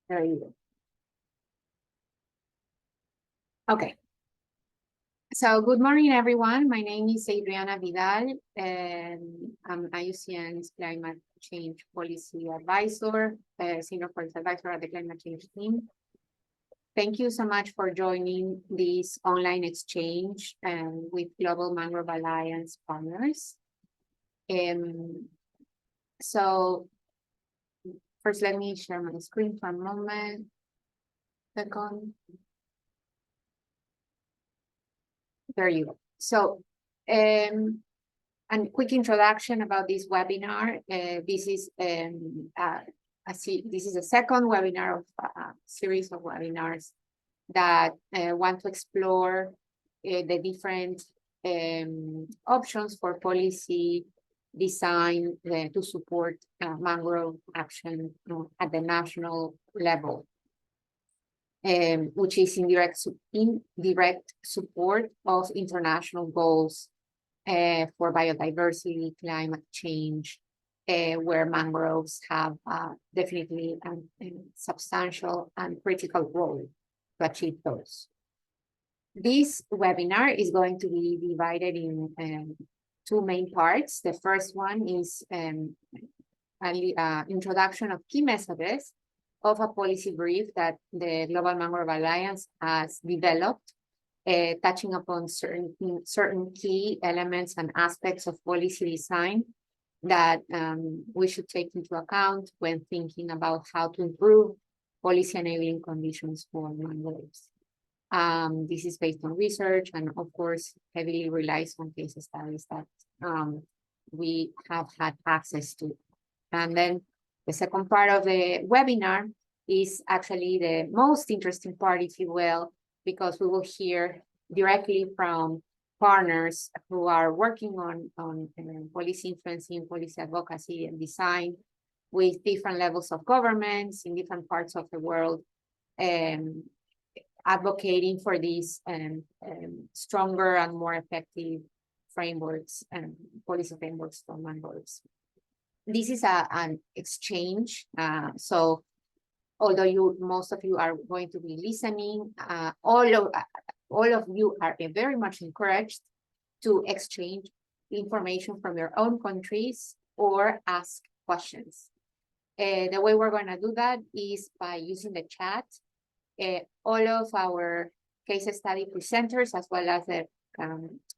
There you go. Okay. So good morning, everyone. My name is Adriana Vidal, and I'm IUCN's Climate Change Policy Advisor, Senior Policy Advisor at the Climate Change team. Thank you so much for joining this online exchange with Global Mangrove Alliance partners. So first, let me share my screen for a moment. Second. There you go. So, a quick introduction about this webinar. This is this is a second webinar of a series of webinars that want to explore the different options for policy design to support mangrove action at the national level. Which is in direct support of international goals for biodiversity, climate change, where mangroves have definitely a substantial and critical role to achieve those. This webinar is going to be divided in two main parts. The first one is an introduction of key messages of a policy brief that the Global Mangrove Alliance has developed, touching upon certain key elements and aspects of policy design that we should take into account when thinking about how to improve policy enabling conditions for mangroves. This is based on research and, of course, heavily relies on case studies that we have had access to. And then the second part of the webinar is actually the most interesting part, if you will, because we will hear directly from partners who are working on policy influencing, policy advocacy and design with different levels of governments in different parts of the world, advocating for these stronger and more effective frameworks and policy frameworks for mangroves. This is an exchange. So although most of you are going to be listening, all of you are very much encouraged to exchange information from your own countries or ask questions. The way we're going to do that is by using the chat. All of our case study presenters, as well as the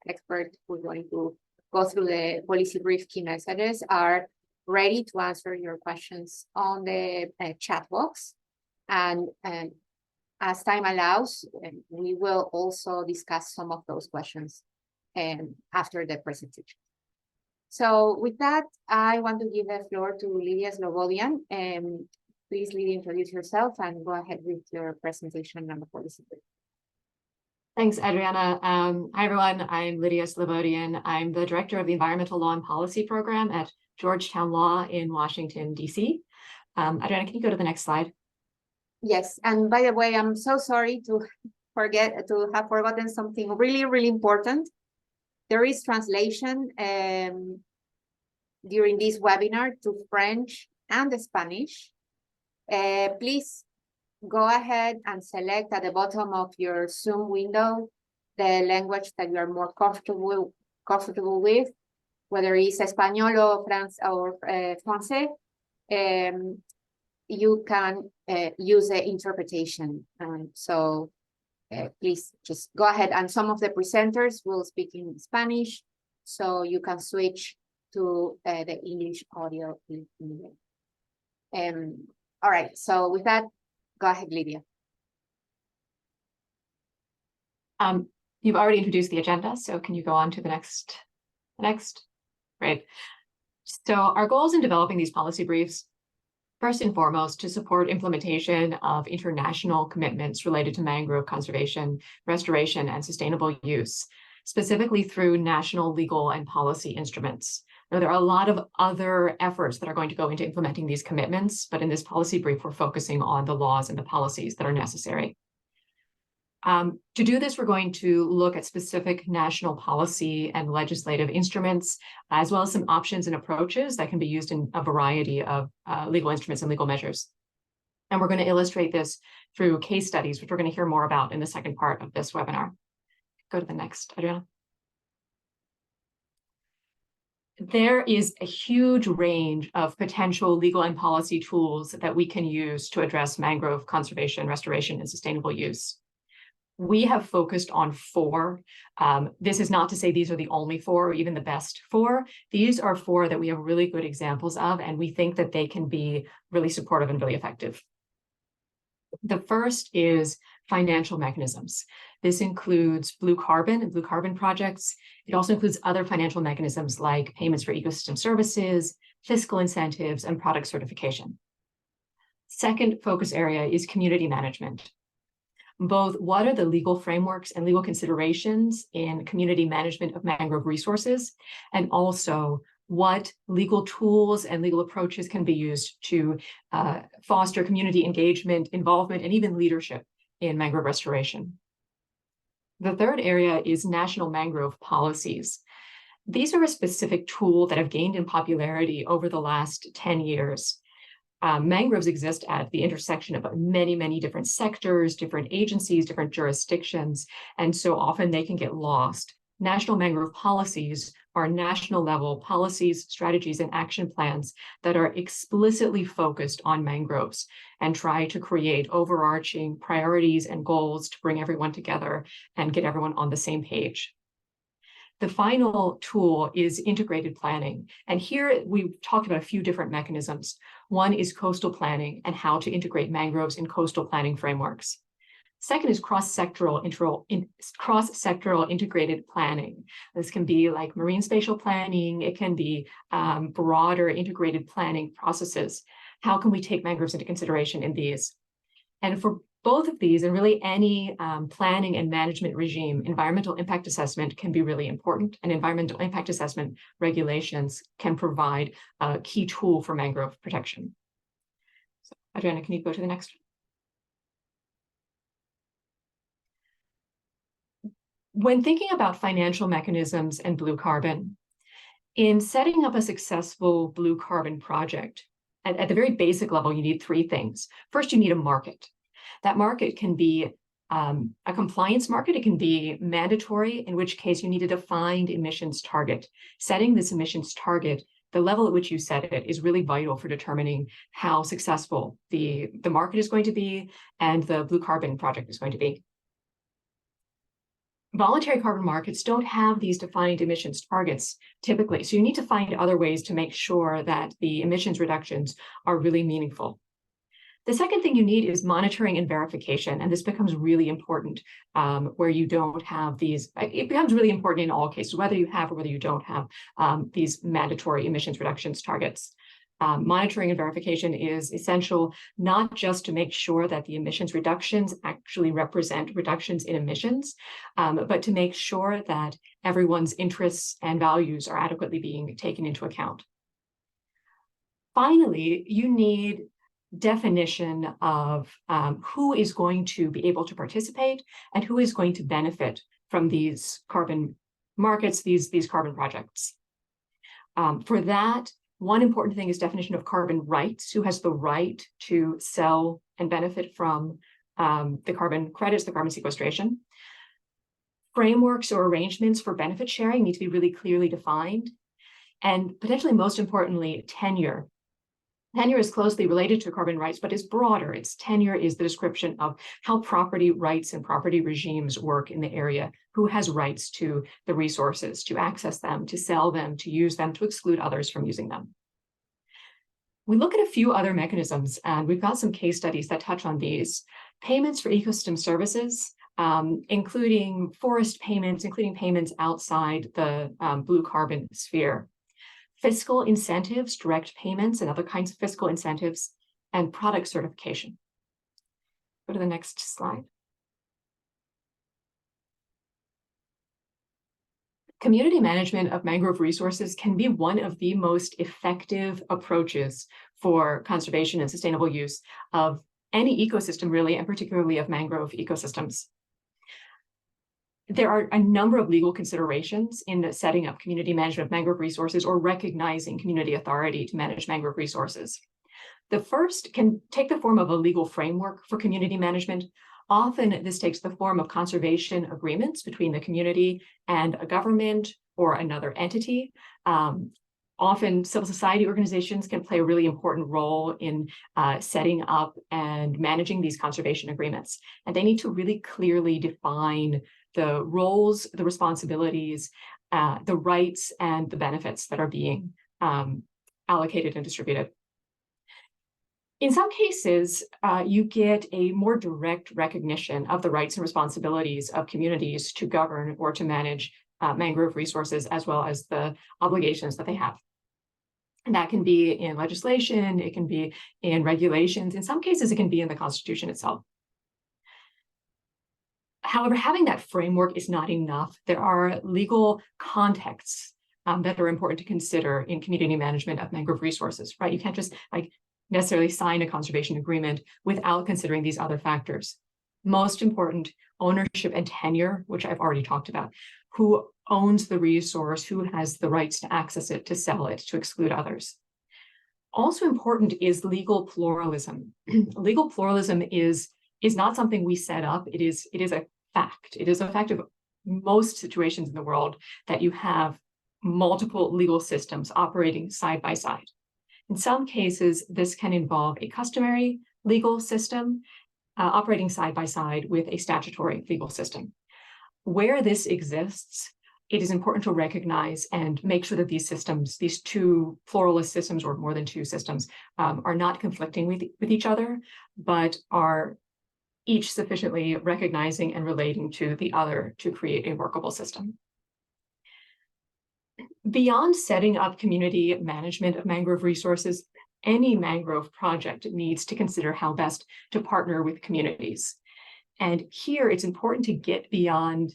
expert who's going to go through the policy brief key messages, are ready to answer your questions on the chat box. And as time allows, we will also discuss some of those questions after the presentation. So with that, I want to give the floor to Lydia Slobodian. Please, Lydia, introduce yourself and go ahead with your presentation on the policy brief. Thanks, Adriana. Hi, everyone. I'm Lydia Slobodian. I'm the Director of the Environmental Law and Policy Program at Georgetown Law in Washington, D.C. Adriana, can you go to the next slide? Yes, and by the way, I'm so sorry to have forgotten something really, really important. There is translation during this webinar to French and Spanish. Please go ahead and select at the bottom of your Zoom window the language that you are more comfortable with, whether it's Español or Francais. You can use the interpretation. So please just go ahead, and some of the presenters will speak in Spanish, so you can switch to the English audio if needed. All right, so with that, go ahead, Lydia. You've already introduced the agenda, so can you go on to the next? Great. So our goals in developing these policy briefs, first and foremost, to support implementation of international commitments related to mangrove conservation, restoration, and sustainable use, specifically through national legal and policy instruments. Now, there are a lot of other efforts that are going to go into implementing these commitments, but in this policy brief, we're focusing on the laws and the policies that are necessary. To do this, we're going to look at specific national policy and legislative instruments, as well as some options and approaches that can be used in a variety of legal instruments and legal measures. And we're going to illustrate this through case studies, which we're going to hear more about in the second part of this webinar. Go to the next, Adriana. There is a huge range of potential legal and policy tools that we can use to address mangrove conservation, restoration, and sustainable use. We have focused on 4. This is not to say these are the only 4 or even the best 4. These are 4 that we have really good examples of, and we think that they can be really supportive and really effective. The first is financial mechanisms. This includes blue carbon and blue carbon projects. It also includes other financial mechanisms like payments for ecosystem services, fiscal incentives, and product certification. Second focus area is community management. Both what are the legal frameworks and legal considerations in community management of mangrove resources, and also what legal tools and legal approaches can be used to foster community engagement, involvement, and even leadership in mangrove restoration. The third area is national mangrove policies. These are a specific tool that have gained in popularity over the last 10 years. Mangroves exist at the intersection of many, many different sectors, different agencies, different jurisdictions, and so often they can get lost. National mangrove policies are national level policies, strategies, and action plans that are explicitly focused on mangroves and try to create overarching priorities and goals to bring everyone together and get everyone on the same page. The final tool is integrated planning. And here we've talked about a feral different mechanisms. One is coastal planning and how to integrate mangroves in coastal planning frameworks. Second is cross-sectoral integrated planning. This can be like marine spatial planning. It can be broader integrated planning processes. How can we take mangroves into consideration in these? And for both of these, and really any planning and management regime, environmental impact assessment can be really important, and environmental impact assessment regulations can provide a key tool for mangrove protection. So, Adriana, can you go to the next one? When thinking about financial mechanisms and blue carbon, in setting up a successful blue carbon project, at the very basic level, you need 3 things. First, you need a market. That market can be a compliance market. It can be mandatory, in which case you need a defined emissions target. Setting this emissions target, the level at which you set it, is really vital for determining how successful the market is going to be and the blue carbon project is going to be. Voluntary carbon markets don't have these defined emissions targets typically, so you need to find other ways to make sure that the emissions reductions are really meaningful. The second thing you need is monitoring and verification, and this becomes really important where you don't have these. It becomes really important in all cases, whether you have or whether you don't have these mandatory emissions reductions targets. Monitoring and verification is essential, not just to make sure that the emissions reductions actually represent reductions in emissions, but to make sure that everyone's interests and values are adequately being taken into account. Finally, you need definition of who is going to be able to participate and who is going to benefit from these carbon markets, these carbon projects. For that, one important thing is definition of carbon rights. Who has the right to sell and benefit from the carbon credits, the carbon sequestration? Frameworks or arrangements for benefit sharing need to be really clearly defined. And potentially most importantly, tenure. Tenure is closely related to carbon rights, but is broader. Its tenure is the description of how property rights and property regimes work in the area, who has rights to the resources, to access them, to sell them, to use them, to exclude others from using them. We look at a few other mechanisms, and we've got some case studies that touch on these. Payments for ecosystem services, including forest payments, including payments outside the blue carbon sphere. Fiscal incentives, direct payments, and other kinds of fiscal incentives, and product certification. Go to the next slide. Community management of mangrove resources can be one of the most effective approaches for conservation and sustainable use of any ecosystem, really, and particularly of mangrove ecosystems. There are a number of legal considerations in setting up community management of mangrove resources or recognizing community authority to manage mangrove resources. The first can take the form of a legal framework for community management. Often this takes the form of conservation agreements between the community and a government or another entity. Often civil society organizations can play a really important role in setting up and managing these conservation agreements. And they need to really clearly define the roles, the responsibilities, the rights, and the benefits that are being allocated and distributed. In some cases, you get a more direct recognition of the rights and responsibilities of communities to govern or to manage mangrove resources, as well as the obligations that they have. And that can be in legislation, it can be in regulations. In some cases, it can be in the Constitution itself. However, having that framework is not enough. There are legal contexts that are important to consider in community management of mangrove resources, right? You can't just necessarily sign a conservation agreement without considering these other factors. Most important, ownership and tenure, which I've already talked about. Who owns the resource, who has the rights to access it, to sell it, to exclude others. Also important is legal pluralism. Legal pluralism is not something we set up. It is a fact. It is a fact of most situations in the world that you have multiple legal systems operating side by side. In some cases, this can involve a customary legal system operating side by side with a statutory legal system. Where this exists, it is important to recognize and make sure that these systems, these two pluralist systems or more than two systems, are not conflicting with each other, but are each sufficiently recognizing and relating to the other to create a workable system. Beyond setting up community management of mangrove resources, any mangrove project needs to consider how best to partner with communities. And here it's important to get beyond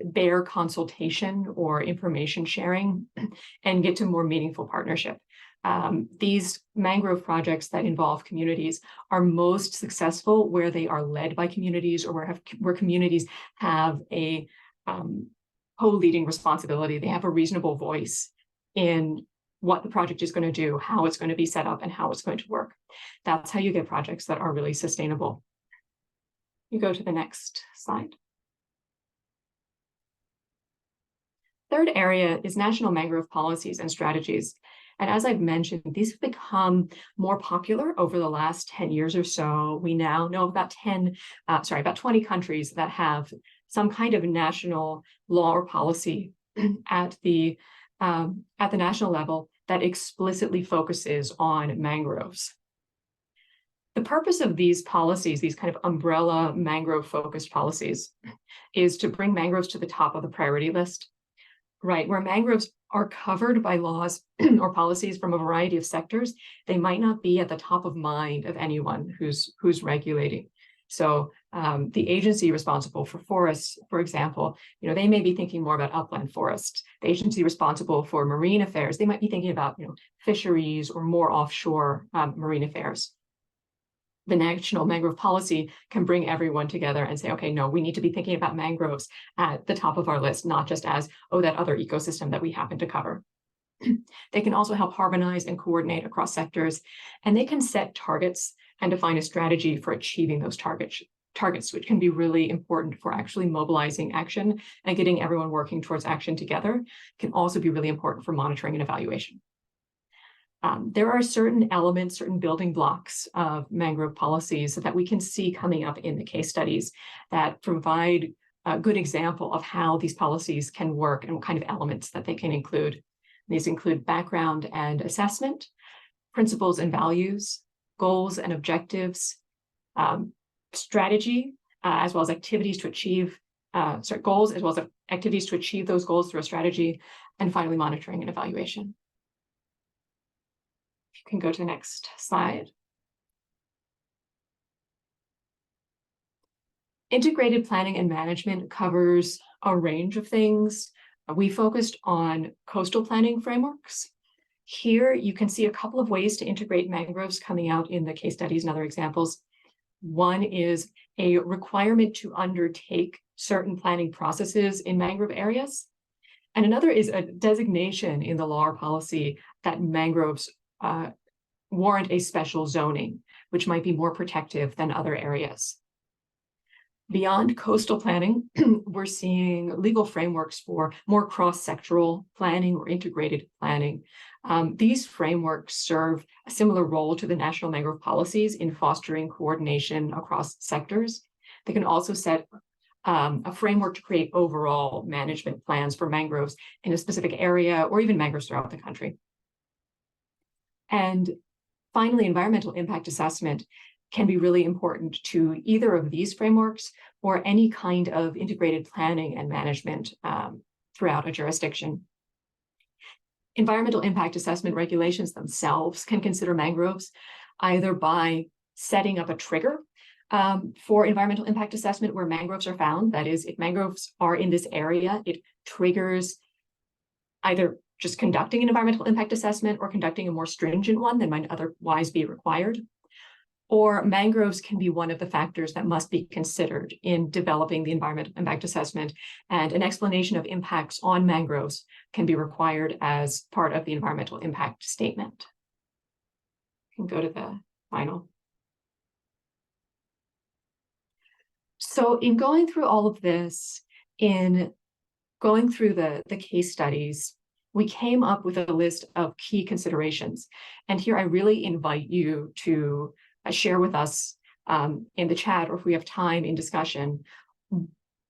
bare consultation or information sharing and get to more meaningful partnership. These mangrove projects that involve communities are most successful where they are led by communities or where communities have a co-leading responsibility. They have a reasonable voice in what the project is going to do, how it's going to be set up, and how it's going to work. That's how you get projects that are really sustainable. You go to the next slide. Third area is national mangrove policies and strategies. And as I've mentioned, these have become more popular over the last 10 years or so. We now know about 20 countries that have some kind of national law or policy at the national level that explicitly focuses on mangroves. The purpose of these policies, these kind of umbrella mangrove-focused policies, is to bring mangroves to the top of the priority list, right? Where mangroves are covered by laws or policies from a variety of sectors, they might not be at the top of mind of anyone who's regulating. So the agency responsible for forests, for example, they may be thinking more about upland forests. The agency responsible for marine affairs, they might be thinking about fisheries or more offshore marine affairs. The national mangrove policy can bring everyone together and say, okay, no, we need to be thinking about mangroves at the top of our list, not just as, oh, that other ecosystem that we happen to cover. They can also help harmonize and coordinate across sectors, and they can set targets and define a strategy for achieving those targets, which can be really important for actually mobilizing action and getting everyone working towards action together. It can also be really important for monitoring and evaluation. There are certain elements, certain building blocks of mangrove policies that we can see coming up in the case studies that provide a good example of how these policies can work and what kind of elements that they can include. These include background and assessment, principles and values, goals and objectives, strategy, as well as activities to achieve goals, as well as activities to achieve those goals through a strategy, and finally monitoring and evaluation. You can go to the next slide. Integrated planning and management covers a range of things. We focused on coastal planning frameworks. Here you can see a couple of ways to integrate mangroves coming out in the case studies and other examples. One is a requirement to undertake certain planning processes in mangrove areas. And another is a designation in the law or policy that mangroves warrant a special zoning, which might be more protective than other areas. Beyond coastal planning, we're seeing legal frameworks for more cross-sectoral planning or integrated planning. These frameworks serve a similar role to the national mangrove policies in fostering coordination across sectors. They can also set a framework to create overall management plans for mangroves in a specific area or even mangroves throughout the country. And finally, environmental impact assessment can be really important to either of these frameworks or any kind of integrated planning and management throughout a jurisdiction. Environmental impact assessment regulations themselves can consider mangroves either by setting up a trigger for environmental impact assessment where mangroves are found. That is, if mangroves are in this area, it triggers either just conducting an environmental impact assessment or conducting a more stringent one than might otherwise be required. Or mangroves can be one of the factors that must be considered in developing the environmental impact assessment, and an explanation of impacts on mangroves can be required as part of the environmental impact statement. You can go to the final. So in going through all of this, in going through the case studies, we came up with a list of key considerations. And here I really invite you to share with us in the chat, or if we have time in discussion,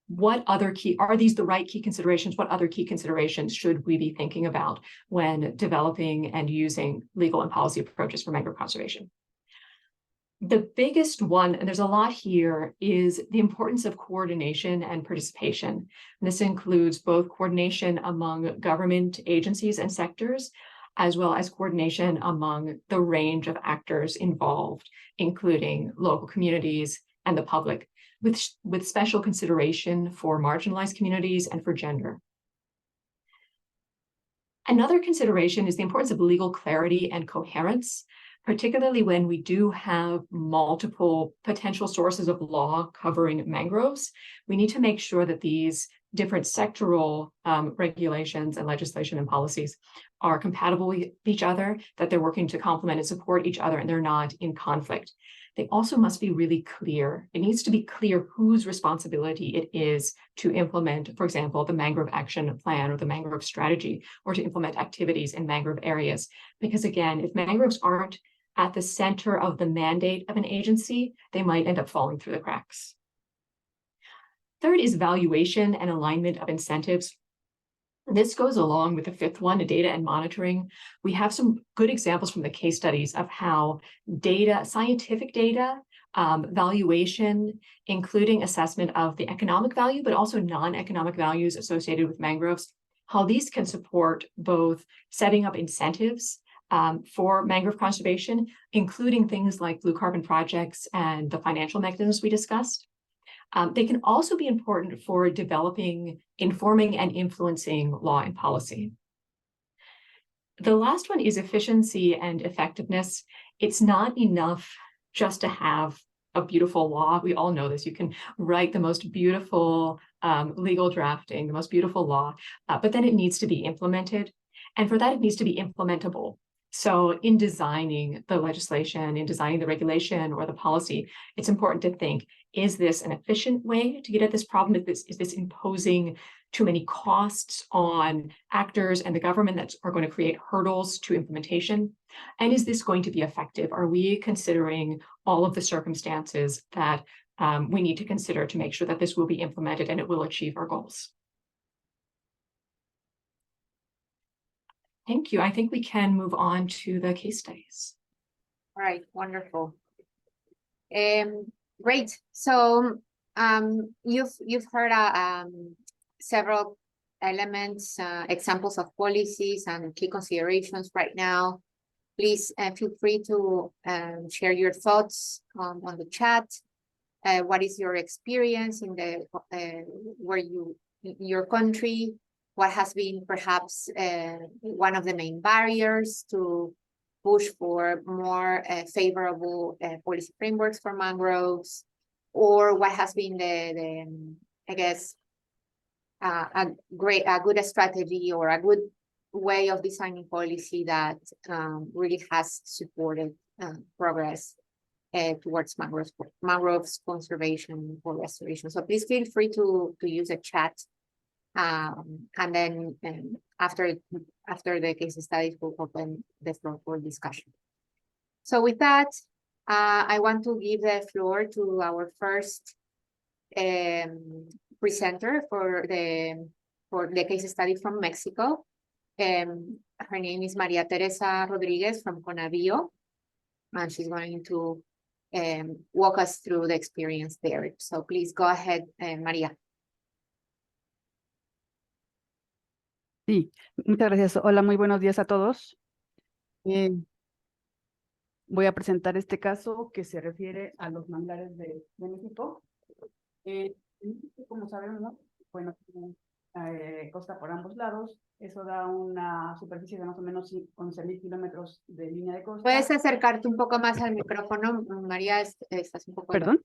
what other are these the right key considerations? What other key considerations should we be thinking about when developing and using legal and policy approaches for mangrove conservation? The biggest one, and there's a lot here, is the importance of coordination and participation. And this includes both coordination among government agencies and sectors, as well as coordination among the range of actors involved, including local communities and the public, with special consideration for marginalized communities and for gender. Another consideration is the importance of legal clarity and coherence, particularly when we do have multiple potential sources of law covering mangroves. We need to make sure that these different sectoral regulations and legislation and policies are compatible with each other, that they're working to complement and support each other, and they're not in conflict. They also must be really clear. It needs to be clear whose responsibility it is to implement, for example, the mangrove action plan or the mangrove strategy, or to implement activities in mangrove areas. Because again, if mangroves aren't at the center of the mandate of an agency, they might end up falling through the cracks. Third is valuation and alignment of incentives. This goes along with the fifth one, data and monitoring. We have some good examples from the case studies of how data, scientific data, valuation, including assessment of the economic value, but also non-economic values associated with mangroves, how these can support both setting up incentives for mangrove conservation, including things like blue carbon projects and the financial mechanisms we discussed. They can also be important for developing, informing, and influencing law and policy. The last one is efficiency and effectiveness. It's not enough just to have a beautiful law. We all know this. You can write the most beautiful legal drafting, the most beautiful law, but then it needs to be implemented. And for that, it needs to be implementable. So in designing the legislation, in designing the regulation or the policy, it's important to think, is this an efficient way to get at this problem? Is this imposing too many costs on actors and the government that are going to create hurdles to implementation? And is this going to be effective? Are we considering all of the circumstances that we need to consider to make sure that this will be implemented and it will achieve our goals? Thank you. I think we can move on to the case studies. All right, wonderful. Great. So you've heard several elements, examples of policies and key considerations right now. Please feel free to share your thoughts on the chat. What is your experience in the your country? What has been perhaps one of the main barriers to push for more favorable policy frameworks for mangroves, or what has been I guess, a good strategy or a good way of designing policy that really has supported progress towards mangroves conservation or restoration. So please feel free to use a chat. And then after the case studies, we'll open the floor for discussion. So with that, I want to give the floor to our first presenter for the case study from Mexico. Her name is Maria Teresa Rodriguez from Conavio, and she's going to walk us through the experience there. So please go ahead, María. Sí, muchas gracias. Hola, muy buenos días a todos. Voy a presentar este caso que se refiere a los manglares de México. Como sabemos, bueno, costa por ambos lados. Eso da una superficie de más o menos 11.000 kilómetros de línea de costa. ¿Puedes acercarte un poco más al micrófono, María? Estás un poco... Perdón.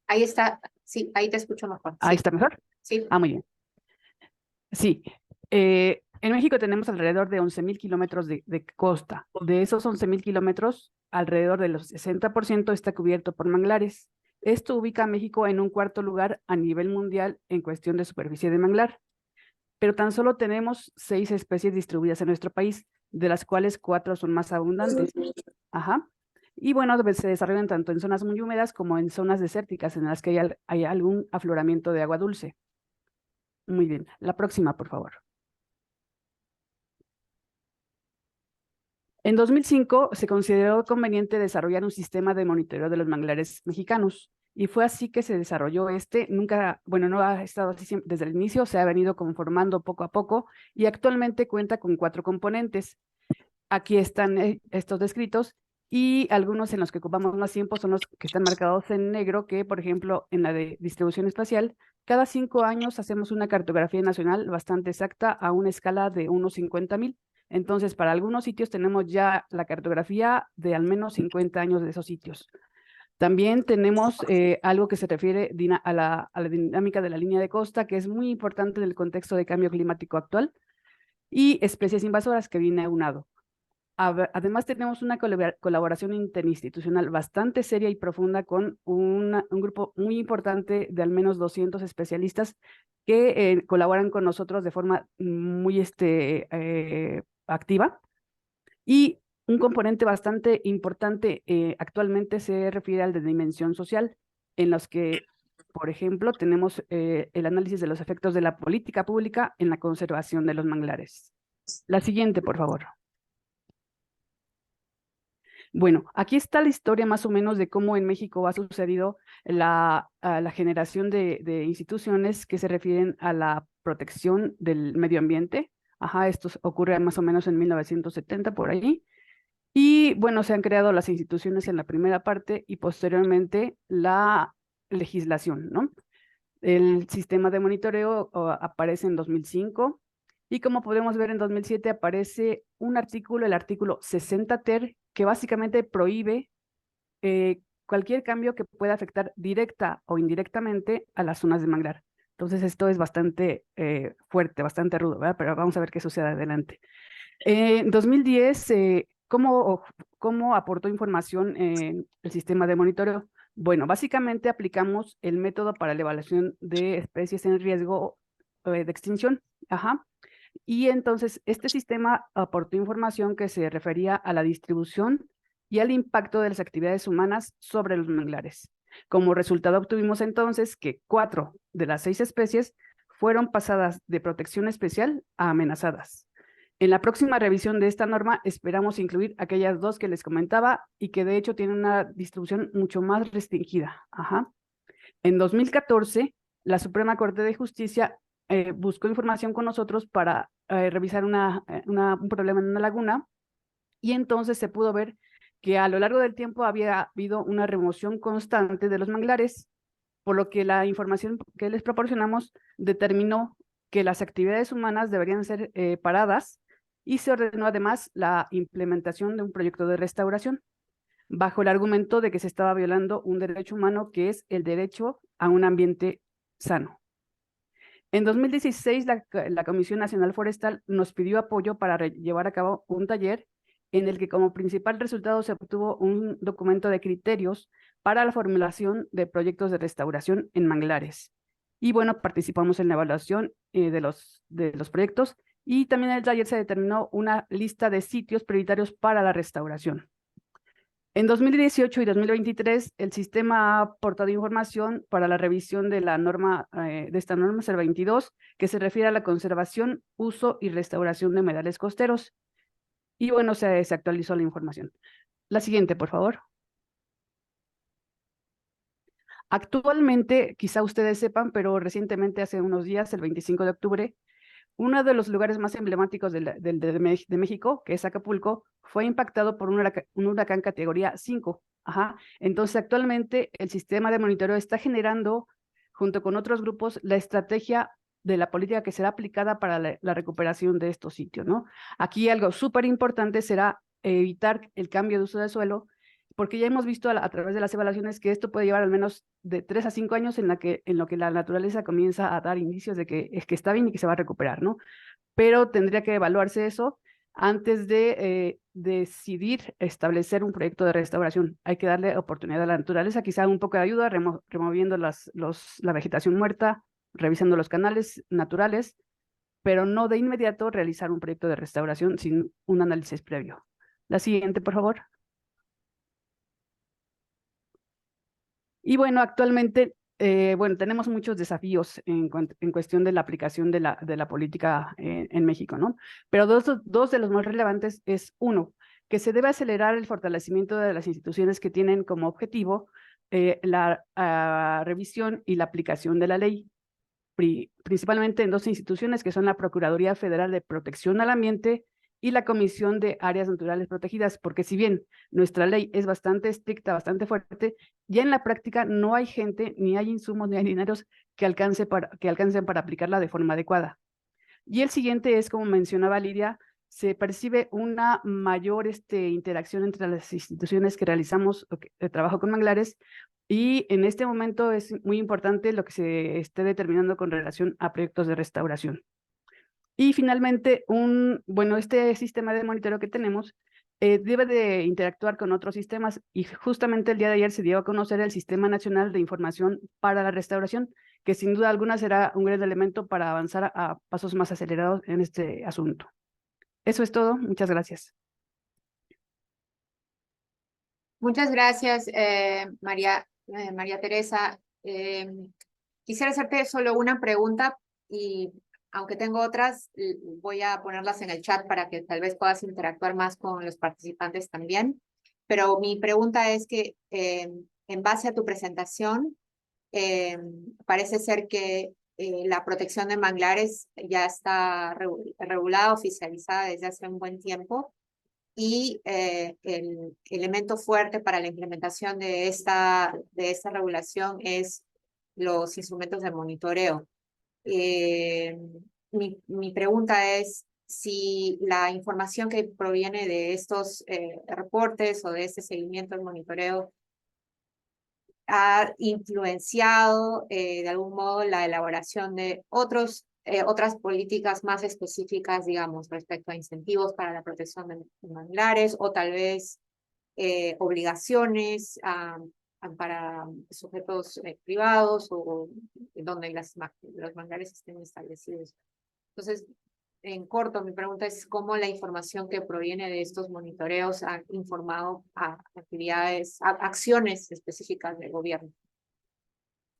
Ahí está, sí, ahí te escucho mejor. Ahí Sí. está mejor. Sí. Muy bien. Sí, en México tenemos alrededor de 11.000 kilómetros de costa. De esos 11.000 kilómetros, alrededor de los 60% está cubierto por manglares. Esto ubica a México en un cuarto lugar a nivel mundial en cuestión de superficie de manglar. Pero tan solo tenemos 6 especies distribuidas en nuestro país, de las cuales 4 son más abundantes. Ajá. Y bueno, se desarrollan tanto en zonas muy húmedas como en zonas desérticas en las que hay algún afloramiento de agua dulce. Muy bien. La próxima, por favor. En 2005 se consideró conveniente desarrollar un sistema de monitoreo de los manglares mexicanos y fue así que se desarrolló no ha estado así desde el inicio, se ha venido conformando poco a poco y actualmente cuenta con 4 componentes. Aquí están estos descritos y algunos en los que ocupamos más tiempo son los que están marcados en negro, que por ejemplo en la de distribución espacial, cada 5 años hacemos una cartografía nacional bastante exacta a una escala de unos 50.000. Entonces, para algunos sitios tenemos ya la cartografía de al menos 50 años de esos sitios. También tenemos algo que se refiere a la dinámica de la línea de costa, que es muy importante en el contexto de cambio climático actual, y especies invasoras que viene aunado. Además, tenemos una colaboración interinstitucional bastante seria y profunda con un grupo muy importante de al menos 200 especialistas que colaboran con nosotros de forma muy activa. Y un componente bastante importante actualmente se refiere al de dimensión social, en los que, por ejemplo, tenemos el análisis de los efectos de la política pública en la conservación de los manglares. La siguiente, por favor. Bueno, aquí está la historia más o menos de cómo en México ha sucedido la generación de instituciones que se refieren a la protección del medio ambiente. Ajá, esto ocurre más o menos en 1970 por ahí. Y bueno, se han creado las instituciones en la primera parte y posteriormente la legislación, ¿no? El sistema de monitoreo aparece en 2005 y como podemos ver en 2007 aparece un artículo, el artículo 60 ter, que básicamente prohíbe cualquier cambio que pueda afectar directa o indirectamente a las zonas de manglar. Entonces esto es bastante fuerte, bastante rudo, ¿verdad? Pero vamos a ver qué sucede adelante. En 2010, ¿cómo aportó información el sistema de monitoreo? Bueno, básicamente aplicamos el método para la evaluación de especies en riesgo de extinción. Ajá. Y entonces este sistema aportó información que se refería a la distribución y al impacto de las actividades humanas sobre los manglares. Como resultado obtuvimos entonces que 4 de las 6 especies fueron pasadas de protección especial a amenazadas. En la próxima revisión de esta norma esperamos incluir aquellas 2 que les comentaba y que de hecho tienen una distribución mucho más restringida. Ajá. En 2014, la Suprema Corte de Justicia buscó información con nosotros para revisar un problema en una laguna y entonces se pudo ver que a lo largo del tiempo había habido una remoción constante de los manglares, por lo que la información que les proporcionamos determinó que las actividades humanas deberían ser paradas y se ordenó además la implementación de un proyecto de restauración, bajo el argumento de que se estaba violando un derecho humano que es el derecho a un ambiente sano. En 2016, la Comisión Nacional Forestal nos pidió apoyo para llevar a cabo un taller en el que como principal resultado se obtuvo un documento de criterios para la formulación de proyectos de restauración en manglares. Y bueno, participamos en la evaluación de los proyectos y también en el taller se determinó una lista de sitios prioritarios para la restauración. En 2018 y 2023, el sistema ha aportado información para la revisión de la norma, de esta norma 022, que se refiere a la conservación, uso y restauración de humedales costeros. Y bueno, se actualizó la información. La siguiente, por favor. Actualmente, quizá ustedes sepan, pero recientemente, hace unos días, el 25 de octubre, uno de los lugares más emblemáticos de México, que es Acapulco, fue impactado por un huracán categoría 5. Ajá. Entonces, actualmente el sistema de monitoreo está generando, junto con otros grupos, la estrategia de la política que será aplicada para la recuperación de estos sitios, ¿no? Aquí algo súper importante será evitar el cambio de uso del suelo, porque ya hemos visto a través de las evaluaciones que esto puede llevar al menos de 3 a 5 años en lo que la naturaleza comienza a dar indicios de que está bien y que se va a recuperar, ¿no? Pero tendría que evaluarse eso antes de decidir establecer un proyecto de restauración. Hay que darle oportunidad a la naturaleza, quizá un poco de ayuda, removiendo la vegetación muerta, revisando los canales naturales, pero no de inmediato realizar un proyecto de restauración sin un análisis previo. La siguiente, por favor. Y bueno, actualmente, bueno, tenemos muchos desafíos en cuestión de la aplicación de la política en México, ¿no? Pero dos de los más relevantes es, uno, que se debe acelerar el fortalecimiento de las instituciones que tienen como objetivo la revisión y la aplicación de la ley, principalmente en dos instituciones que son la Procuraduría Federal de Protección al Ambiente y la Comisión de Áreas Naturales Protegidas, porque si bien nuestra ley es bastante estricta, bastante fuerte, ya en la práctica no hay gente, ni hay insumos, ni hay dineros que alcancen para aplicarla de forma adecuada. Y el siguiente es, como mencionaba Lidia, se percibe una mayor interacción entre las instituciones que realizamos el trabajo con manglares, y en este momento es muy importante lo que se esté determinando con relación a proyectos de restauración. Y finalmente, bueno, este sistema de monitoreo que tenemos debe de interactuar con otros sistemas, y justamente el día de ayer se dio a conocer el Sistema Nacional de Información para la Restauración, que sin duda alguna será un gran elemento para avanzar a pasos más acelerados en este asunto. Eso es todo. Muchas gracias. Muchas gracias, María Teresa. Quisiera hacerte solo una pregunta y aunque tengo otras, voy a ponerlas en el chat para que tal vez puedas interactuar más con los participantes también. Pero mi pregunta es que en base a tu presentación, parece ser que la protección de manglares ya está regulada, oficializada desde hace un buen tiempo, y el elemento fuerte para la implementación de esta regulación es los instrumentos de monitoreo. Mi pregunta es si la información que proviene de estos reportes o de este seguimiento del monitoreo ha influenciado de algún modo la elaboración de otras políticas más específicas, digamos, respecto a incentivos para la protección de manglares, o tal vez obligaciones para sujetos privados, o donde los manglares estén establecidos. Entonces, en corto, mi pregunta es cómo la información que proviene de estos monitoreos ha informado a acciones específicas del gobierno.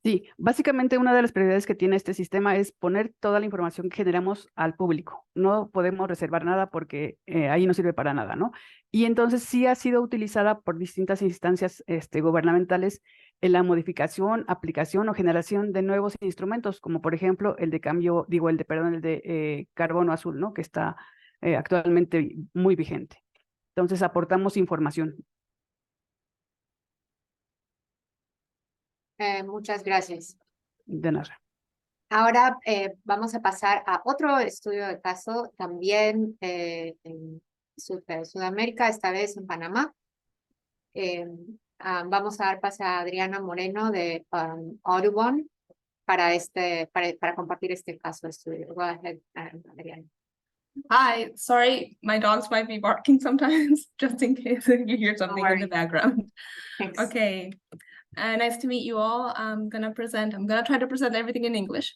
Sí, básicamente una de las prioridades que tiene este sistema es poner toda la información que generamos al público. No podemos reservar nada porque ahí no sirve para nada, ¿no? Y entonces sí ha sido utilizada por distintas instancias gubernamentales en la modificación, aplicación o generación de nuevos instrumentos, como por ejemplo el de carbono azul, ¿no? Que está actualmente muy vigente. Entonces aportamos información. Muchas gracias. De nada. Ahora vamos a pasar a otro estudio de caso, también en Sudamérica, esta vez en Panamá. Vamos a dar pase a Adriana Moreno de Audubon para compartir este caso de estudio. Go ahead, Adriana. Hi, sorry, my dogs might be barking sometimes, just in case you hear something in the background. Thanks. Okay, nice to meet you all. I'm gonna try to present everything in English.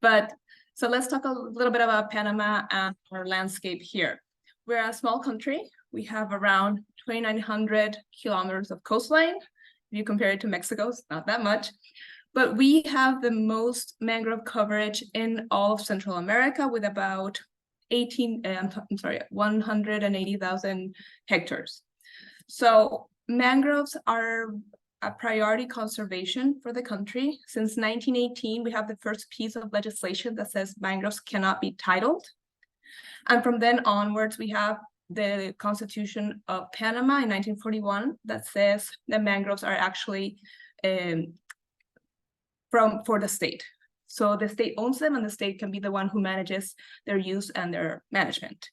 But so let's talk a little bit about Panama and our landscape here. We're a small country. We have around 2,900 kilometers of coastline. If you compare it to Mexico, it's not that much. But we have the most mangrove coverage in all of Central America with about 180,000 hectares. So mangroves are a priority conservation for the country. Since 1918, we have the first piece of legislation that says mangroves cannot be titled. And from then onwards, we have the Constitution of Panama in 1941 that says that mangroves are actually for the state. So the state owns them and the state can be the one who manages their use and their management.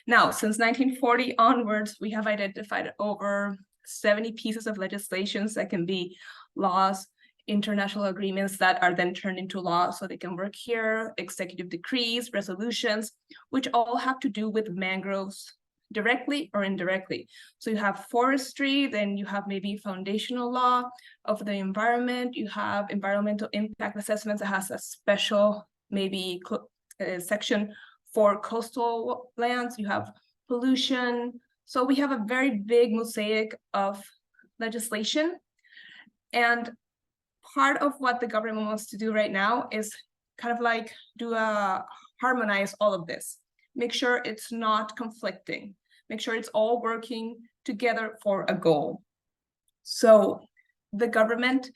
Now, since 1940 onwards, we have identified over 70 pieces of legislations that can be laws, international agreements that are then turned into law so they can work here, executive decrees, resolutions, which all have to do with mangroves directly or indirectly. So you have forestry, then you have maybe foundational law of the environment, you have environmental impact assessments that has a special maybe section for coastal lands, you have pollution. So we have a very big mosaic of legislation. And part of what the government wants to do right now is kind of like harmonize all of this. Make sure it's not conflicting. Make sure it's all working together for a goal. So the government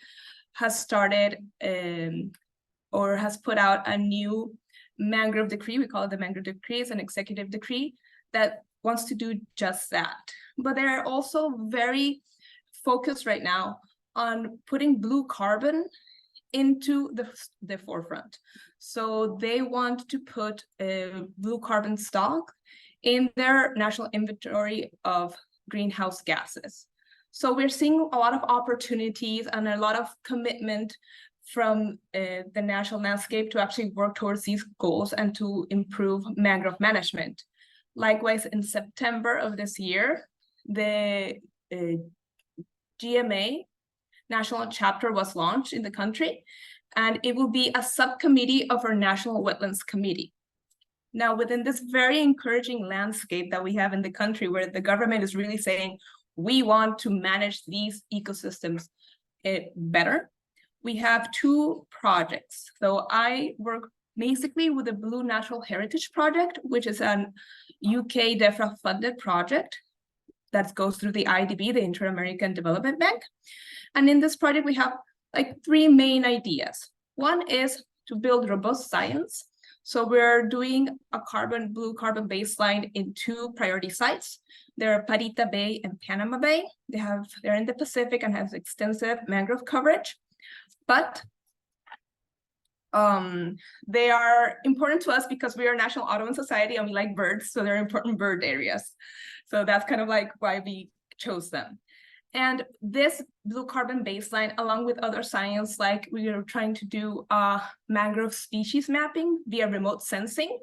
has started or has put out a new mangrove decree. We call it the mangrove decree. It's an executive decree that wants to do just that. But they're also very focused right now on putting blue carbon into the forefront. So they want to put a blue carbon stock in their national inventory of greenhouse gases. So we're seeing a lot of opportunities and a lot of commitment from the national landscape to actually work towards these goals and to improve mangrove management. Likewise, in September of this year, the GMA national chapter was launched in the country, and it will be a subcommittee of our National Wetlands Committee. Now, within this very encouraging landscape that we have in the country, where the government is really saying, we want to manage these ecosystems better, we have two projects. So I work basically with the Blue Natural Heritage Project, which is an UK DEFRA funded project that goes through the IDB, the Inter-American Development Bank. And in this project, we have like three main ideas. One is to build robust science. So we're doing a blue carbon baseline in two priority sites. They're Parita Bay and Panama Bay. They're in the Pacific and has extensive mangrove coverage, but they are important to us because we are a national Audubon society and we like birds, so they're important bird areas. So that's kind of like why we chose them. And this blue carbon baseline, along with other science, like we are trying to do mangrove species mapping via remote sensing.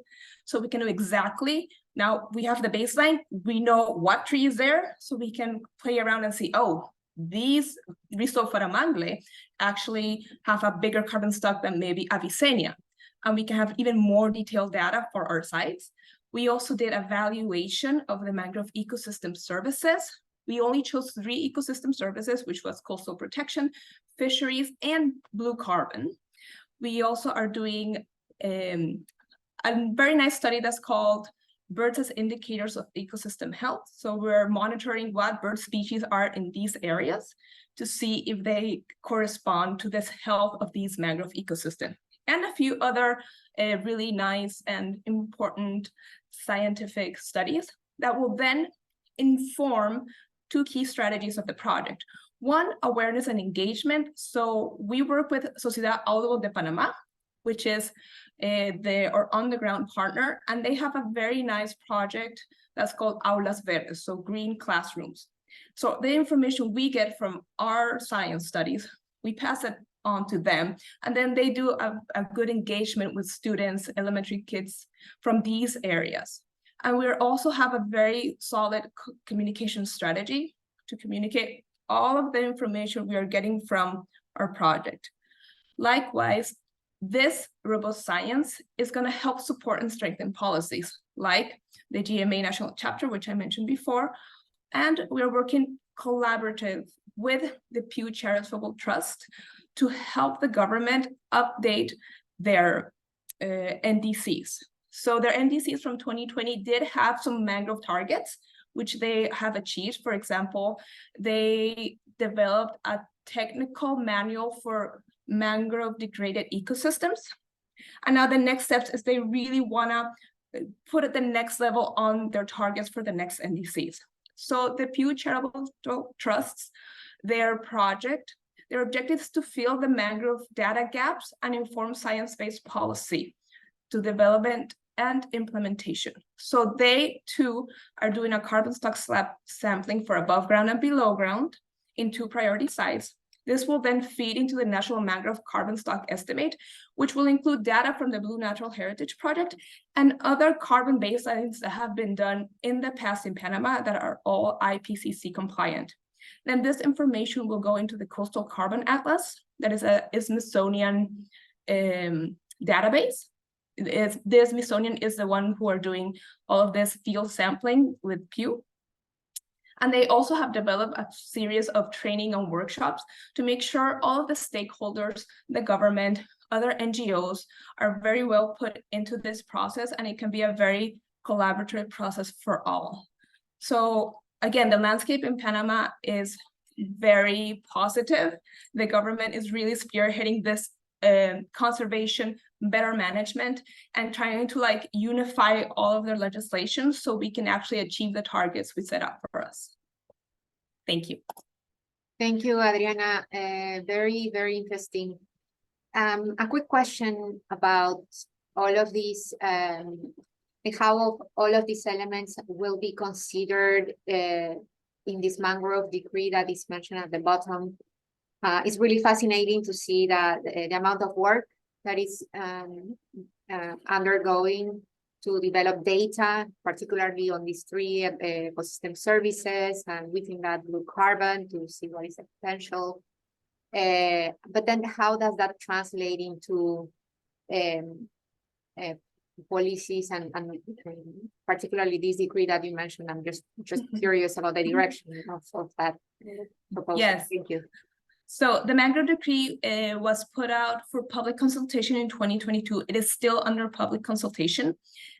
So we can know exactly, now we have the baseline, we know what tree is there, so we can play around and see, oh, these Rhizophora mangle actually have a bigger carbon stock than maybe Avicennia. And we can have even more detailed data for our sites. We also did a valuation of the mangrove ecosystem services. We only chose 3 ecosystem services, which was coastal protection, fisheries, and blue carbon. We also are doing a very nice study that's called Birds as Indicators of Ecosystem Health. So we're monitoring what bird species are in these areas to see if they correspond to this health of these mangrove ecosystems. And a few other really nice and important scientific studies that will then inform 2 key strategies of the project. One, awareness and engagement. So we work with Sociedad Audubon de Panama, which is our on-the-ground partner, and they have a very nice project that's called Aulas Verdes, so green classrooms. So the information we get from our science studies, we pass it onto them. And then they do a good engagement with students, elementary kids from these areas. And we also have a very solid communication strategy to communicate all of the information we are getting from our project. Likewise, this robust science is going to help support and strengthen policies like the GMA National Chapter, which I mentioned before, and we're working collaborative with the Pew Charitable Trust to help the government update their NDCs. So their NDCs from 2020 did have some mangrove targets, which they have achieved. For example, they developed a technical manual for mangrove degraded ecosystems. And now the next steps is they really want to put it the next level on their targets for the next NDCs. So the Pew Charitable Trusts, their objective is to fill the mangrove data gaps and inform science-based policy to development and implementation. So they too are doing a carbon stock slab sampling for above ground and below ground in 2 priority sites. This will then feed into the National Mangrove Carbon Stock Estimate, which will include data from the Blue Natural Heritage Project and other carbon baselines that have been done in the past in Panama that are all IPCC compliant. Then this information will go into the Coastal Carbon Atlas, that is a Smithsonian database. The Smithsonian is the one who are doing all of this field sampling with Pew. And they also have developed a series of training and workshops to make sure all of the stakeholders, the government, other NGOs are very well put into this process, and it can be a very collaborative process for all. So again, the landscape in Panama is very positive. The government is really spearheading this conservation, better management, and trying to like unify all of their legislation so we can actually achieve the targets we set up for us. Thank you. Thank you, Adriana. Very, very interesting. A quick question about all of these, how all of these elements will be considered in this mangrove decree that is mentioned at the bottom. It's really fascinating to see that the amount of work that is undergoing to develop data, particularly on these 3 ecosystem services, and within that blue carbon to see what is the potential. But then how does that translate into policies and particularly this decree that you mentioned? I'm just curious about the direction of that proposal. Yes. Thank you. So the mangrove decree was put out for public consultation in 2022. It is still under public consultation.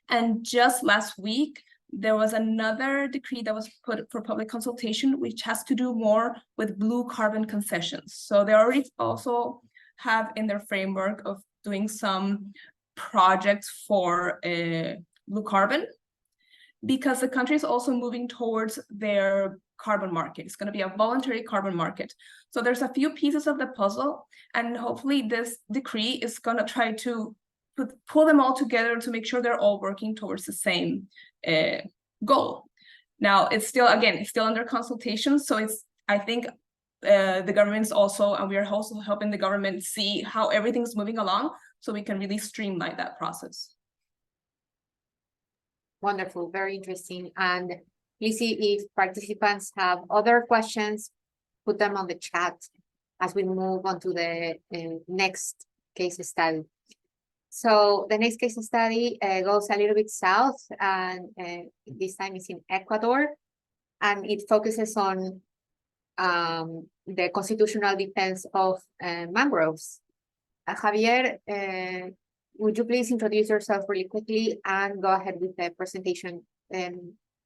And just last week, there was another decree that was put for public consultation, which has to do more with blue carbon concessions. So they already also have in their framework of doing some projects for blue carbon, because the country is also moving towards their carbon market. It's going to be a voluntary carbon market. So there's a few pieces of the puzzle, and hopefully this decree is going to try to pull them all together to make sure they're all working towards the same goal. Now, it's still under consultation. So I think the government's also, and we are also helping the government see how everything's moving along so we can really streamline that process. Wonderful, very interesting. And please see if participants have other questions, put them on the chat as we move on to the next case study. So the next case study goes a little bit south, and this time it's in Ecuador, and it focuses on the constitutional defense of mangroves. Javier, would you please introduce yourself really quickly and go ahead with the presentation?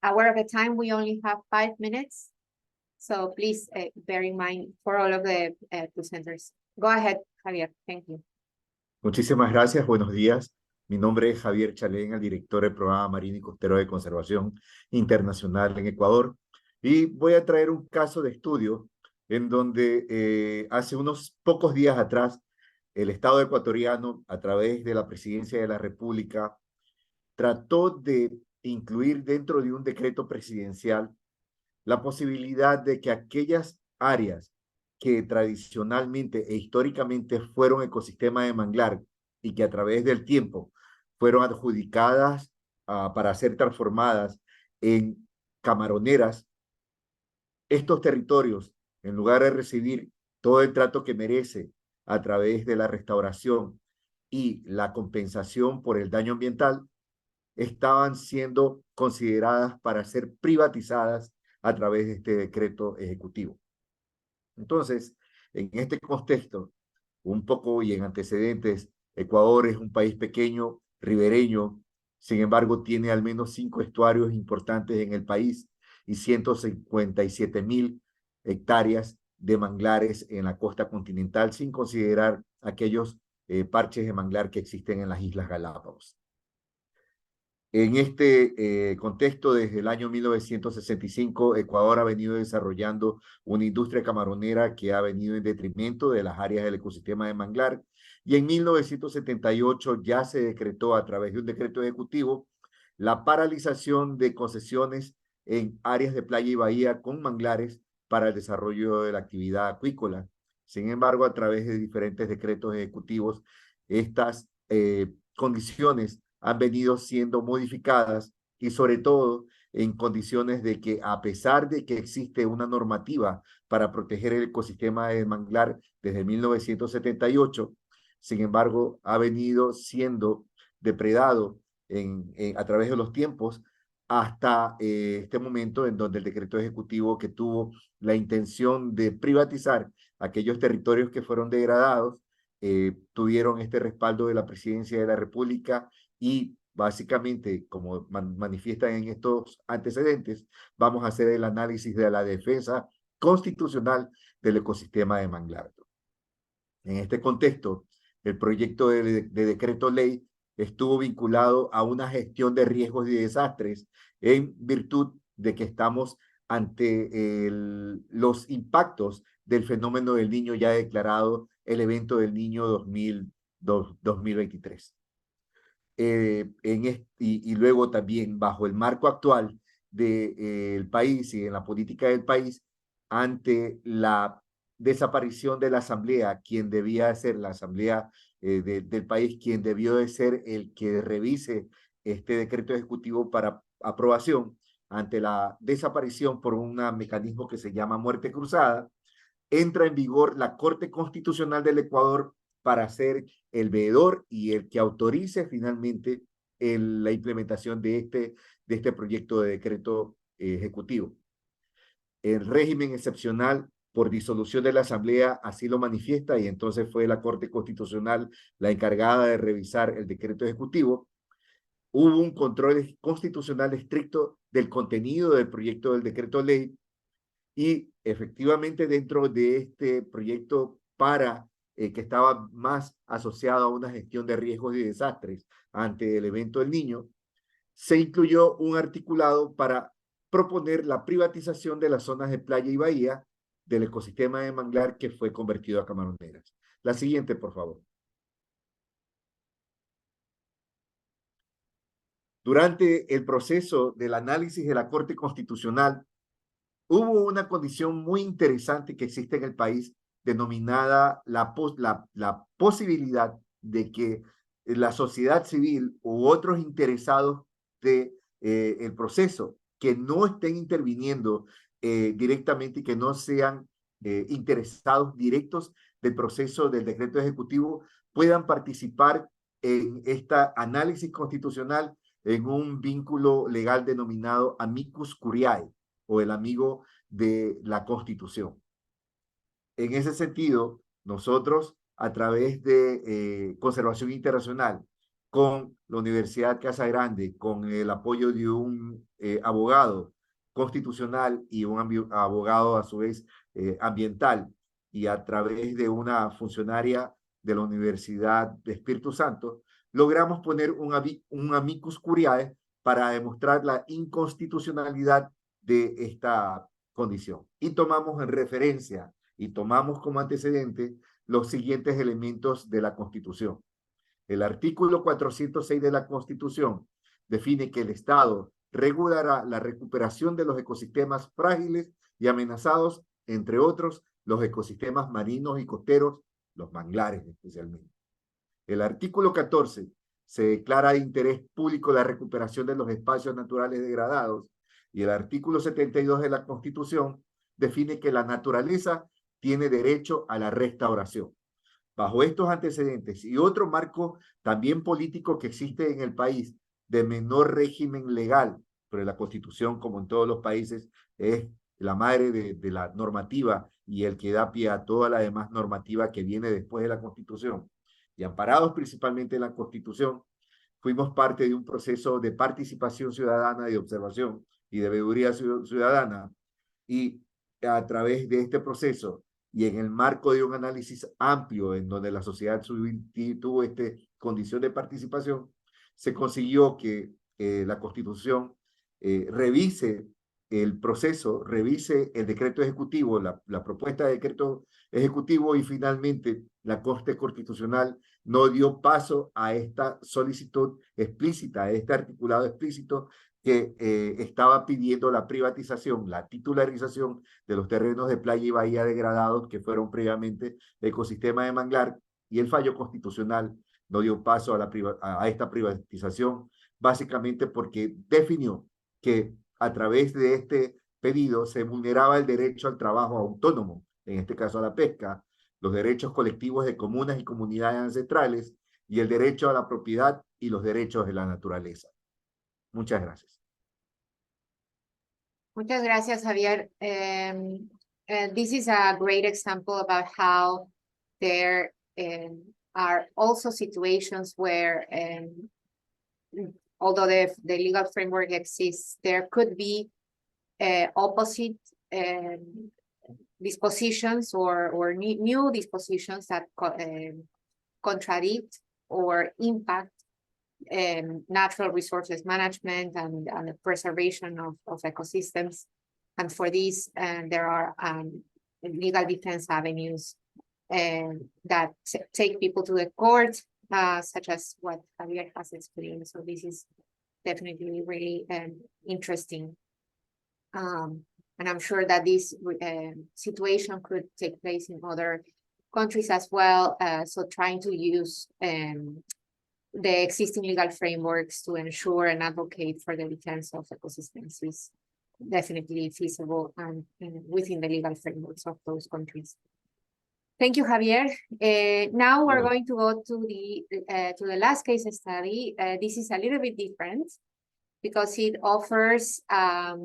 Aware of the time, we only have 5 minutes, so please bear in mind for all of the presenters. Go ahead, Javier. Thank you. Muchísimas gracias, buenos días. Mi nombre es Javier Chalén, el director del Programa Marino y Costero de Conservación Internacional en Ecuador. Y voy a traer un caso de estudio en donde hace unos pocos días atrás el Estado ecuatoriano, a través de la Presidencia de la República, trató de incluir dentro de un decreto presidencial la posibilidad de que aquellas áreas que tradicionalmente e históricamente fueron ecosistemas de manglar y que a través del tiempo fueron adjudicadas para ser transformadas en camaroneras, estos territorios, en lugar de recibir todo el trato que merece a través de la restauración y la compensación por el daño ambiental, estaban siendo consideradas para ser privatizadas a través de este decreto ejecutivo. Entonces, en este contexto, un poco y en antecedentes, Ecuador es un país pequeño, ribereño, sin embargo, tiene al menos 5 estuarios importantes en el país y 157.000 hectáreas de manglares en la costa continental, sin considerar aquellos parches de manglar que existen en las Islas Galápagos. En este contexto, desde el año 1965, Ecuador ha venido desarrollando una industria camaronera que ha venido en detrimento de las áreas del ecosistema de manglar, y en 1978 ya se decretó a través de un decreto ejecutivo la paralización de concesiones en áreas de playa y bahía con manglares para el desarrollo de la actividad acuícola. Sin embargo, a través de diferentes decretos ejecutivos, estas condiciones han venido siendo modificadas y sobre todo en condiciones de que a pesar de que existe una normativa para proteger el ecosistema de manglar desde 1978, sin embargo ha venido siendo depredado a través de los tiempos hasta este momento en donde el decreto ejecutivo que tuvo la intención de privatizar aquellos territorios que fueron degradados tuvieron este respaldo de la Presidencia de la República y básicamente, como manifiestan en estos antecedentes, vamos a hacer el análisis de la defensa constitucional del ecosistema de manglar. En este contexto, el proyecto de decreto ley estuvo vinculado a una gestión de riesgos y desastres en virtud de que estamos ante los impactos del fenómeno del Niño ya declarado el evento del Niño 2023. Y luego también bajo el marco actual del país y en la política del país, ante la desaparición de la asamblea, quien debía ser la asamblea del país, quien debió de ser el que revise este decreto ejecutivo para aprobación, ante la desaparición por un mecanismo que se llama muerte cruzada, entra en vigor la Corte Constitucional del Ecuador para ser el veedor y el que autorice finalmente la implementación de este proyecto de decreto ejecutivo. El régimen excepcional por disolución de la Asamblea así lo manifiesta y entonces fue la Corte Constitucional la encargada de revisar el decreto ejecutivo. Hubo un control constitucional estricto del contenido del proyecto del decreto ley y efectivamente dentro de este proyecto que estaba más asociado a una gestión de riesgos y desastres ante el evento del Niño, se incluyó un articulado para proponer la privatización de las zonas de playa y bahía del ecosistema de manglar que fue convertido a camaroneras. La siguiente, por favor. Durante el proceso del análisis de la Corte Constitucional, hubo una condición muy interesante que existe en el país denominada la posibilidad de que la sociedad civil u otros interesados del proceso que no estén interviniendo directamente y que no sean interesados directos del proceso del decreto ejecutivo puedan participar en este análisis constitucional en un vínculo legal denominado amicus curiae, o el amigo de la Constitución. En ese sentido, nosotros, a través de Conservación Internacional, con la Universidad Casa Grande, con el apoyo de un abogado constitucional y un abogado a su vez ambiental, y a través de una funcionaria de la Universidad de Espíritu Santo, logramos poner un amicus curiae para demostrar la inconstitucionalidad de esta condición. Y tomamos en referencia y tomamos como antecedente los siguientes elementos de la Constitución. El artículo 406 de la Constitución define que el Estado regulará la recuperación de los ecosistemas frágiles y amenazados, entre otros, los ecosistemas marinos y costeros, los manglares especialmente. El artículo 14 se declara de interés público la recuperación de los espacios naturales degradados y el artículo 72 de la Constitución define que la naturaleza tiene derecho a la restauración. Bajo estos antecedentes y otro marco también político que existe en el país de menor régimen legal, pero la Constitución, como en todos los países, es la madre de la normativa y el que da pie a toda la demás normativa que viene después de la Constitución. Y amparados principalmente en la Constitución, fuimos parte de un proceso de participación ciudadana, de observación y de veeduría ciudadana, y a través de este proceso y en el marco de un análisis amplio en donde la sociedad civil tuvo esta condición de participación, se consiguió que la Constitución revise el proceso, revise el decreto ejecutivo, la propuesta de decreto ejecutivo, y finalmente la Corte Constitucional no dio paso a esta solicitud explícita, a este articulado explícito que estaba pidiendo la privatización, la titularización de los terrenos de playa y bahía degradados que fueron previamente ecosistema de manglar, y el fallo constitucional no dio paso a esta privatización, básicamente porque definió que a través de este pedido se vulneraba el derecho al trabajo autónomo, en este caso a la pesca, los derechos colectivos de comunas y comunidades ancestrales y el derecho a la propiedad y los derechos de la naturaleza. Muchas gracias. Muchas gracias, Javier. This is a great example about how there are also situations where, although the legal framework exists, there could be opposite dispositions or new dispositions that contradict or impact natural resources management and the preservation of ecosystems. And for this, there are legal defense avenues that take people to the court, such as what Javier has explained. So this is definitely really interesting. And I'm sure that this situation could take place in other countries as well. So trying to use the existing legal frameworks to ensure and advocate for the defense of ecosystems is definitely feasible and within the legal frameworks of those countries. Thank you, Javier. Now we're going to go to the last case study. This is a little bit different because it offers a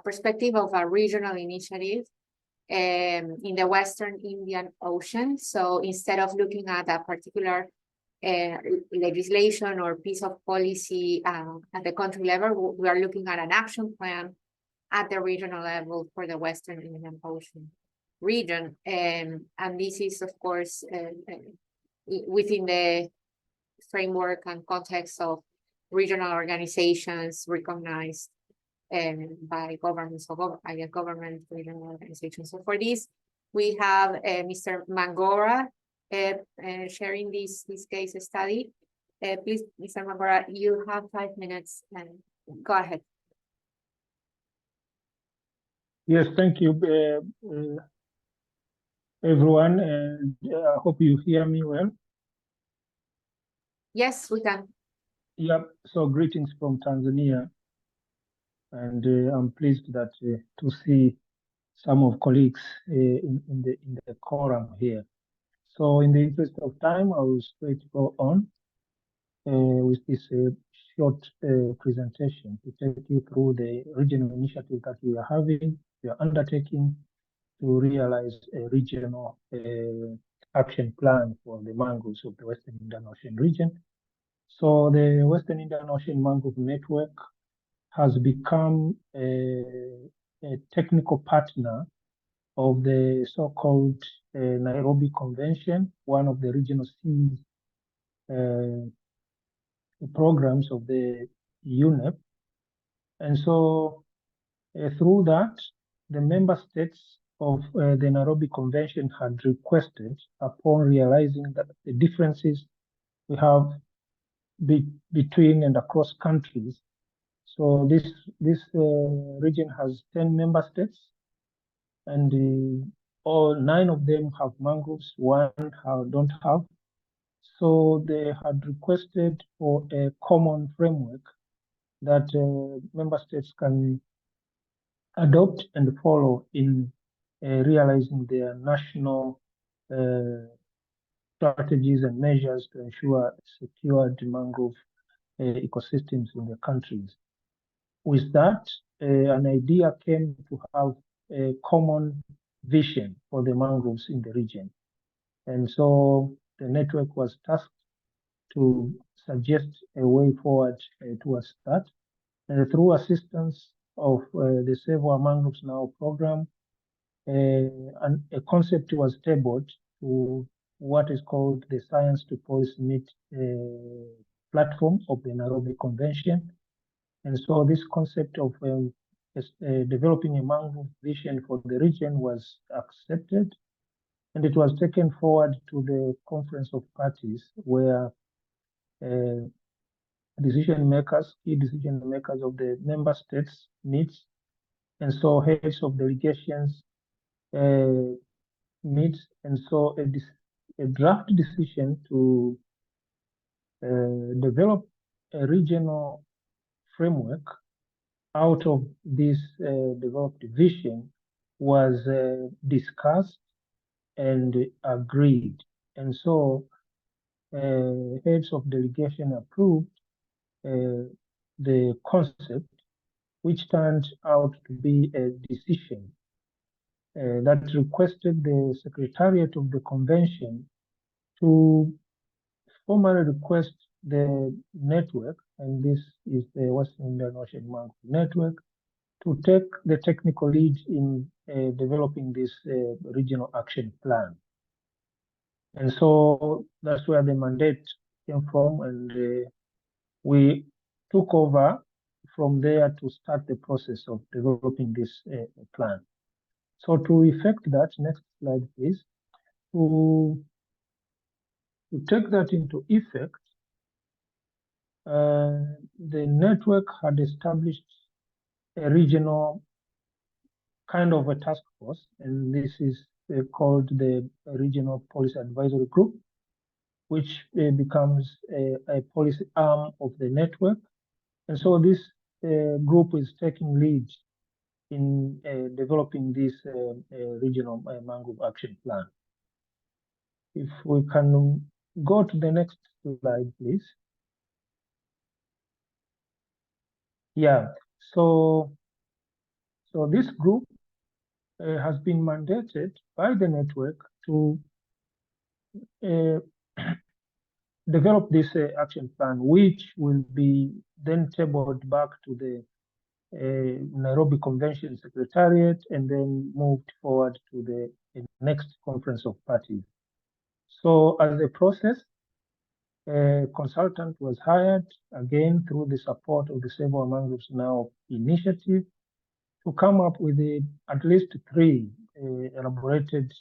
perspective of a regional initiative in the Western Indian Ocean. So instead of looking at a particular legislation or piece of policy at the country level, we are looking at an action plan at the regional level for the Western Indian Ocean region. And this is, of course, within the framework and context of regional organizations recognized by governments, so government regional organizations. So for this, we have Mr. Mangora sharing this case study. Please, Mr. Mangora, you have 5 minutes and go ahead. Yes, thank you, everyone, and I hope you hear me well. Yes, we can. Yep, so greetings from Tanzania, and I'm pleased that to see some of colleagues in the quorum here. So in the interest of time, I will straight go on with this short presentation to take you through the regional initiative that we are undertaking to realize a regional action plan for the mangroves of the Western Indian Ocean region. So the Western Indian Ocean Mangrove Network has become a technical partner of the so-called Nairobi Convention, one of the regional seas programs of the UNEP. And so through that, the member states of the Nairobi Convention had requested, upon realizing that the differences we have between and across countries. So this region has 10 member states, and all 9 of them have mangroves, 1 don't have. So they had requested for a common framework that member states can adopt and follow in realizing their national strategies and measures to ensure secured mangrove ecosystems in the countries. With that, an idea came to have a common vision for the mangroves in the region. And so the network was tasked to suggest a way forward towards that. And through assistance of the Save Our Mangroves Now program, and a concept was tabled to what is called the Science to Policy Meet platform of the Nairobi Convention. And so this concept of developing a mangrove vision for the region was accepted, and it was taken forward to the Conference of Parties, where key decision makers of the member states meet, and so heads of delegations meet, and so a draft decision to develop a regional framework out of this developed vision was discussed and agreed. And so heads of delegation approved the concept, which turned out to be a decision that requested the Secretariat of the Convention to formally request the network, and this is the Western Indian Ocean Mangrove Network, to take the technical lead in developing this regional action plan. And so that's where the mandate came from, and we took over from there to start the process of developing this plan. So to effect that, next slide please, to take that into effect, the network had established a regional kind of a task force, and this is called the Regional Policy Advisory Group, which becomes a policy arm of the network. And so this group is taking lead in developing this regional mangrove action plan. If we can go to the next slide, please. Yeah, so this group has been mandated by the network to develop this action plan, which will be then tabled back to the Nairobi Convention Secretariat and then moved forward to the next Conference of Parties. So as a process, a consultant was hired, again through the support of the Save Our Mangroves Now initiative, to come up with at least 3 elaborated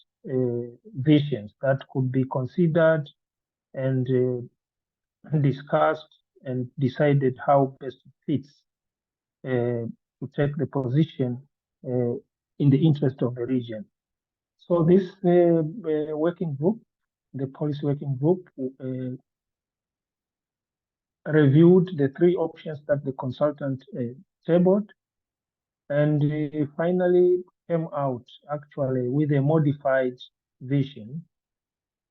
visions that could be considered and discussed and decided how best fits to take the position in the interest of the region. So this working group, the policy working group, reviewed the 3 options that the consultant tabled, and finally came out actually with a modified vision.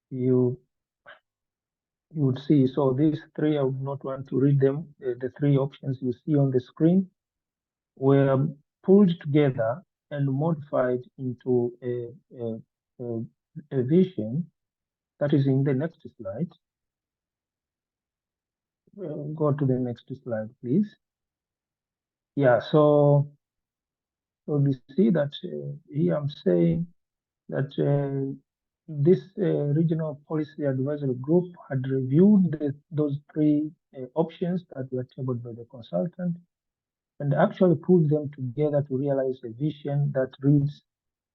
You would see, so these 3, I would not want to read them. The 3 options you see on the screen were pulled together and modified into a vision that is in the next slide. Go to the next slide, please. Yeah, so we see that here I'm saying that this regional policy advisory group had reviewed those 3 options that were tabled by the consultant, and actually pulled them together to realize a vision that reads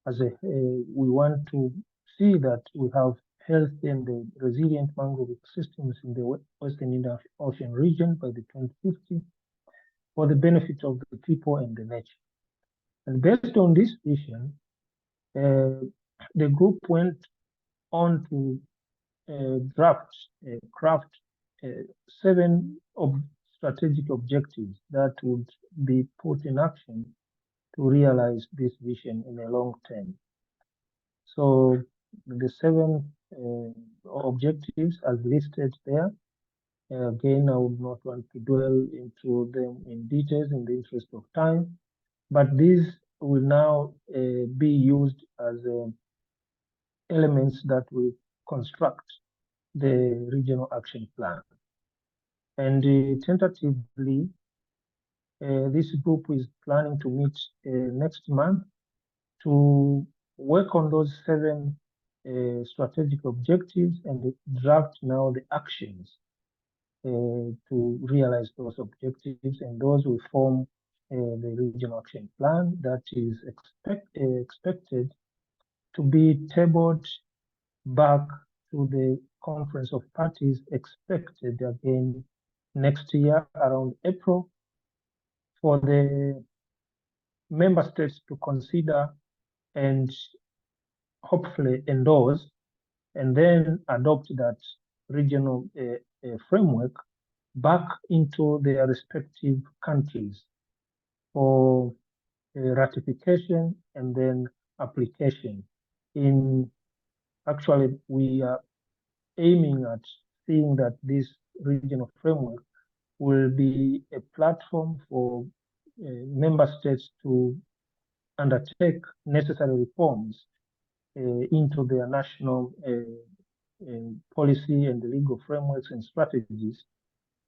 as we want to see that we have healthy and resilient mangrove ecosystems in the Western Indian Ocean region by the 2050 for the benefit of the people and the nature. And based on this vision, The group went on to craft 7 strategic objectives that would be put in action to realize this vision in a long term. So the 7 objectives as listed there. Again, I would not want to dwell into them in details in the interest of time, but these will now be used as elements that will construct the regional action plan. And tentatively, this group is planning to meet next month to work on those 7 strategic objectives and draft now the actions to realize those objectives, and those will form the regional action plan that is expected to be tabled back to the Conference of Parties, expected again next year around April, for the member states to consider and hopefully endorse, and then adopt that regional framework back into their respective countries for ratification and then application. Actually, we are aiming at seeing that this regional framework will be a platform for member states to undertake necessary reforms into their national policy and the legal frameworks and strategies,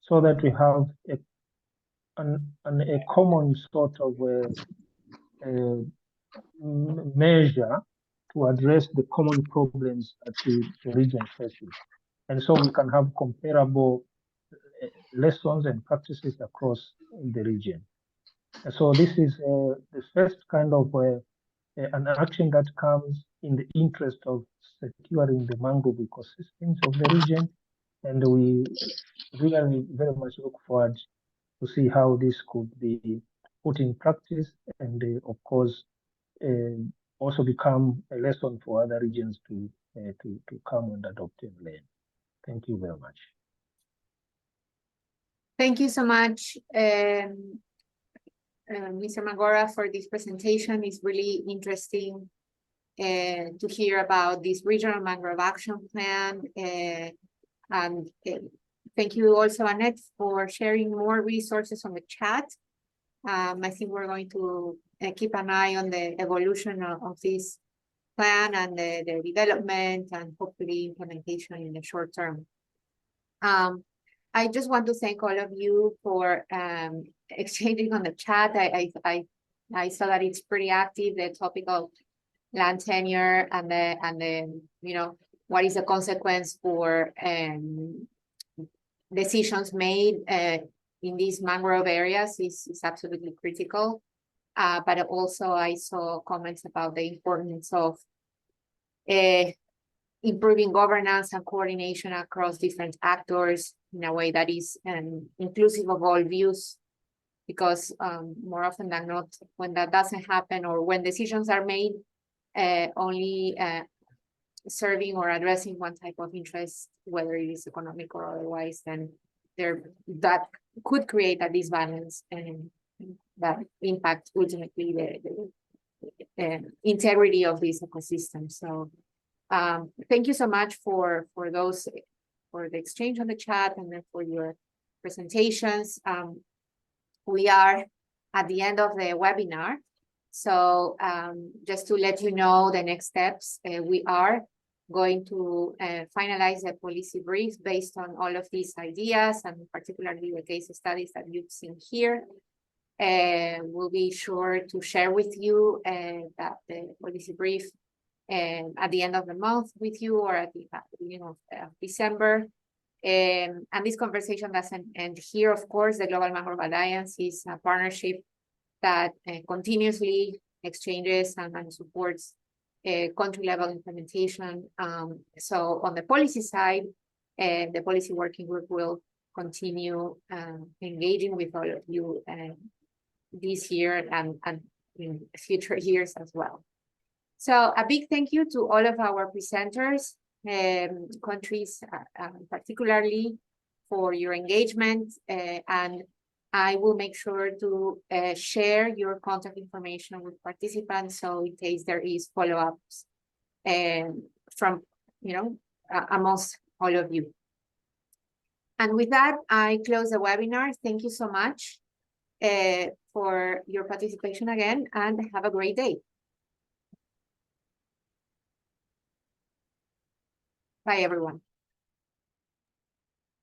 so that we have a common sort of measure to address the common problems that the region faces. And so we can have comparable lessons and practices across the region. And so this is the first kind of an action that comes in the interest of securing the mangrove ecosystems of the region. And we really very much look forward to see how this could be put in practice, and of course also become a lesson for other regions to come and adopt and learn. Thank you very much. Thank you so much, Mr. Mangora, for this presentation. It's really interesting to hear about this regional mangrove action plan. And thank you also, Annette, for sharing more resources on the chat. I think we're going to keep an eye on the evolution of this plan and the development and hopefully implementation in the short term. I just want to thank all of you for exchanging on the chat. I saw that it's pretty active, the topic of land tenure and the what is the consequence for decisions made in these mangrove areas is absolutely critical. But also I saw comments about the importance of improving governance and coordination across different actors in a way that is inclusive of all views, because more often than not, when that doesn't happen, or when decisions are made only serving or addressing one type of interest, whether it is economic or otherwise, then that could create a disbalance and that impact ultimately the integrity of this ecosystem. So thank you so much for the exchange on the chat and then for your presentations. We are at the end of the webinar. So just to let you know the next steps, we are going to finalize a policy brief based on all of these ideas, and particularly the case studies that you've seen here. We'll be sure to share with you that the policy brief at the end of the month with you, or at the beginning of December. And this conversation doesn't end here. Of course, the Global Mangrove Alliance is a partnership that continuously exchanges and supports country-level implementation. So on the policy side, the policy working group will continue engaging with all of you this year and in future years as well. So a big thank you to all of our presenters, countries particularly for your engagement, and I will make sure to share your contact information with participants, so in case there is follow-ups from, amongst all of you. And with that, I close the webinar. Thank you so much for your participation again, and have a great day. Bye, everyone.